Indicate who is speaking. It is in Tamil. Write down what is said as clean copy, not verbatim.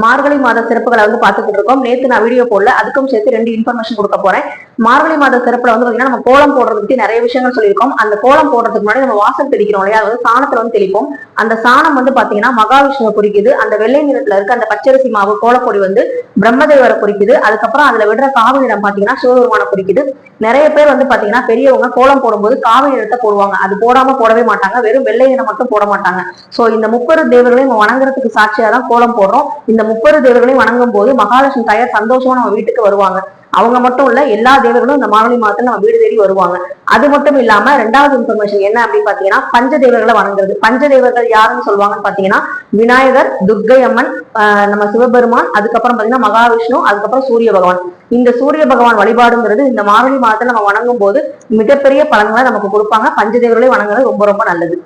Speaker 1: மார்கழி மாத சிறப்புகளை வந்து பார்த்துக்கிட்டு இருக்கோம். நேற்று நான் வீடியோ போடல, அதுக்கும் சேர்த்து 2 இன்ஃபர்மேஷன் கொடுக்க போறேன். மார்கழி மாத சிறப்புல வந்து பாத்தீங்கன்னா நம்ம கோலம் போடுறது பத்தி நிறைய விஷயங்கள் சொல்லியிருக்கோம். அந்த கோலம் போடுறதுக்கு முன்னாடி நம்ம வாசல் தெளிக்கிறோம் இல்லையா, அதாவது சாணத்துல வந்து தெளிப்போம். அந்த சாணம் வந்து பாத்தீங்கன்னா மகாவிஷ்ணுவை குறிக்குது. அந்த வெள்ளை நிறத்துல இருக்க அந்த பச்சரிசி மாவு கோலப்பொடி வந்து பிரம்மதேவரை குறிக்குது. அதுக்கப்புறம் அதுல விடுற காவி நிறம் பாத்தீங்கன்னா சிவபெருமானை குறிக்குது. நிறைய பேர் வந்து பாத்தீங்கன்னா பெரியவங்க கோலம் போடும்போது காவி நிறத்தை போடுவாங்க. அது போடாம போடவே மாட்டாங்க, வெறும் வெள்ளை நிறம் மட்டும் போட மாட்டாங்க. சோ இந்த 30 தேவர்களையும் வணங்குறதுக்கு சாட்சியா தான் கோலம் போடுறோம். இந்த 30 தேவர்களையும் வணங்கும் போது மகாலட்சுமி தாயார் சந்தோஷமா நம்ம வீட்டுக்கு வருவாங்க. அவங்க மட்டும் இல்ல, எல்லா தேவர்களும் இந்த மார்கழி மாதத்துல நம்ம வீடு தேடி வருவாங்க. அது மட்டும் இல்லாம 2வது இன்ஃபர்மேஷன் என்ன அப்படின்னு பாத்தீங்கன்னா, பஞ்ச தேவர்களை வணங்குறது. பஞ்ச தேவர்கள் யாருன்னு சொல்லுவாங்கன்னு பாத்தீங்கன்னா, விநாயகர், துர்க்கை அம்மன், நம்ம சிவபெருமான், அதுக்கப்புறம் பாத்தீங்கன்னா மகாவிஷ்ணு, அதுக்கப்புறம் சூரிய பகவான். இந்த சூரிய பகவான் வழிபாடுங்கிறது இந்த மார்கழி மாதத்துல நம்ம வணங்கும் போது மிகப்பெரிய பலன்களை நமக்கு கொடுப்பாங்க. பஞ்ச தேவர்களையும் வணங்குறது ரொம்ப ரொம்ப நல்லது.